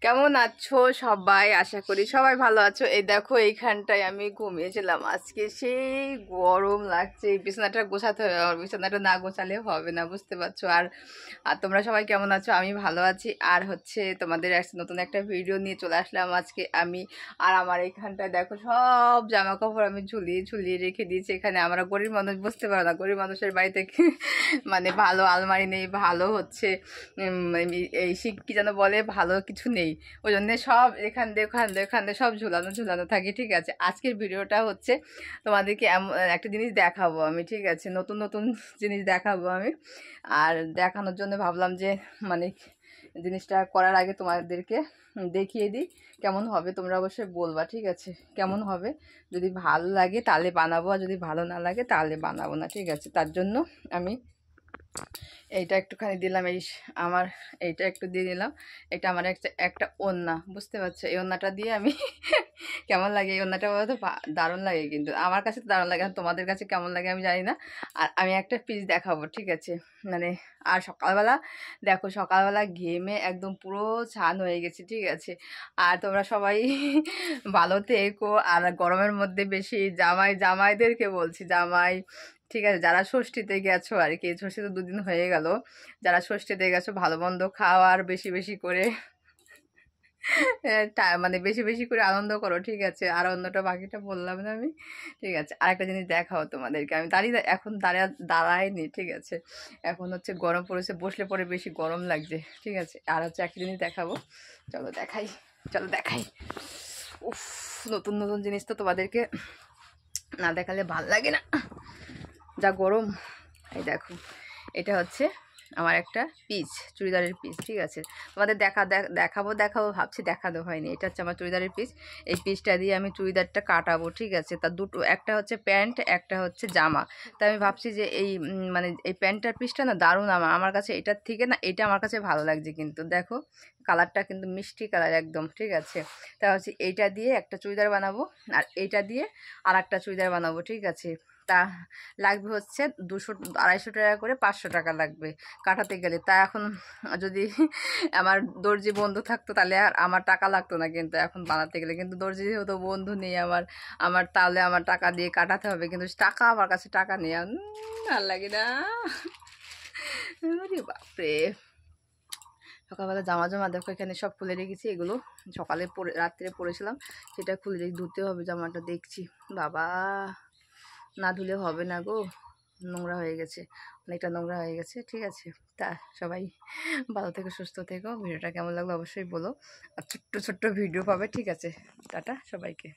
কেমন আছো সবাই? আশা করি সবাই ভালো আছো। এই দেখো এইখানটায় আমি ঘুমিয়েছিলাম, আজকে সেই গরম লাগছে। এই বিছানাটা গোছাতে হবে, আমার বিছানাটা না গোছালে হবে না, বুঝতে পারছো। আর আর তোমরা সবাই কেমন আছো? আমি ভালো আছি। আর হচ্ছে তোমাদের নতুন একটা ভিডিও নিয়ে চলে আসলাম আজকে আমি। আর আমার এইখানটায় দেখো সব জামা কাপড় আমি ঝুলিয়ে ঝুলিয়ে রেখে দিয়েছি। এখানে আমরা গরিব মানুষ, বুঝতে পারো না, গরিব মানুষের বাড়িতে মানে ভালো আলমারি নেই, ভালো হচ্ছে এই কি যেন বলে, ভালো কিছু নেই। ওই জন্যে সব এখান দিয়ে ওখান দিয়ে সব ঝুলানো ঝুলানো থাকি, ঠিক আছে। আজকের ভিডিওটা হচ্ছে তোমাদেরকে একটা জিনিস দেখাবো আমি, ঠিক আছে, নতুন নতুন জিনিস দেখাবো আমি। আর দেখানোর জন্য ভাবলাম যে মানে জিনিসটা করার আগে তোমাদেরকে দেখিয়ে দিই কেমন হবে। তোমরা অবশ্যই বলবা, ঠিক আছে, কেমন হবে। যদি ভালো লাগে তাহলে বানাবো, আর যদি ভালো না লাগে তাহলে বানাবো না, ঠিক আছে। তার জন্য আমি এইটা একটুখানি দিলাম, আমার এইটা একটু দিয়ে দিলাম। এটা আমার একটা ওড়না, বুঝতে পারছো। এই ওড়নাটা দিয়ে আমি কেমন লাগে, এই ওড়নাটা বলতো দারুণ লাগে, কিন্তু আমার কাছে তো দারুণ লাগে, আর তোমাদের কাছে কেমন লাগে আমি জানি না। আর আমি একটা পিস দেখাবো, ঠিক আছে, মানে। আর সকালবেলা দেখো, সকালবেলা ঘেমে একদম পুরো ছান হয়ে গেছে, ঠিক আছে। আর তোমরা সবাই ভালো থেকো। আর গরমের মধ্যে বেশি জামাইদেরকে বলছি, জামাই, ঠিক আছে, যারা ষষ্ঠীতে গেছো আর কি, ষষ্ঠী তো 2 দিন হয়ে গেল, যারা ষষ্ঠীতে গেছো ভালো মন্দ খাও, আর বেশি বেশি করে মানে বেশি বেশি করে আনন্দ করো, ঠিক আছে। আর অন্যটা বাকিটা বললাম না আমি, ঠিক আছে। আর একটা জিনিস দেখাও তোমাদেরকে, আমি এখন দাঁড়াইনি, ঠিক আছে। এখন হচ্ছে গরম পড়েছে, বসলে পরে বেশি গরম লাগছে, ঠিক আছে। আর হচ্ছে একটা জিনিস দেখাবো, চলো দেখাই, চলো দেখাই। উফ, নতুন নতুন জিনিস তো তোমাদেরকে না দেখালে ভাল লাগে না, যা গরম। এই দেখো, এটা হচ্ছে আমার একটা পিস, চুড়িদারের পিস, ঠিক আছে। তোমাদের দেখাবো ভাবছি, দেখানো হয়নি। এটা হচ্ছে আমার চুড়িদারের পিস। এই পিসটা দিয়ে আমি চুড়িদারটা কাটাবো, ঠিক আছে। তার দুটো, একটা হচ্ছে প্যান্ট, একটা হচ্ছে জামা। তাই আমি ভাবছি যে এই মানে এই প্যান্টটার পিসটা না দারুণ, আমার কাছে এটার থেকে না এটা আমার কাছে ভালো লাগছে, কিন্তু দেখো কালারটা কিন্তু মিষ্টি কালার একদম, ঠিক আছে। তা হচ্ছে এইটা দিয়ে একটা চুড়িদার বানাবো, আর এইটা দিয়ে আর একটা চুড়িদার বানাবো, ঠিক আছে। তা লাগবে হচ্ছে 200-250 টাকা করে, 500 টাকা লাগবে কাটাতে গেলে। তা এখন যদি আমার দর্জি বন্ধু থাকতো তাহলে আর আমার টাকা লাগতো না, কিন্তু এখন বানাতে গেলে কিন্তু দর্জি যেহেতু বন্ধু নেই আমার, তাহলে আমার টাকা দিয়ে কাটাতে হবে, কিন্তু টাকা আমার কাছে টাকা নেই। আর লাগে না, বাপরে। সকালবেলা জামা দেখো এখানে সব খুলে রেখেছি, এগুলো সকালে রাত্রে পরেছিলাম, সেটা খুলে রেখে ধুতে হবে জামাটা, দেখছি। বাবা, না ধুলে হবে না গো, নোংরা হয়ে গেছে, অনেকটা নোংরা হয়ে গেছে, ঠিক আছে। তা সবাই ভালো থেকো, সুস্থ থেকো। ভিডিওটা কেমন লাগলো অবশ্যই বলো, আর ছোট্ট ছোট্ট ভিডিও পাবে, ঠিক আছে। টাটা সবাইকে।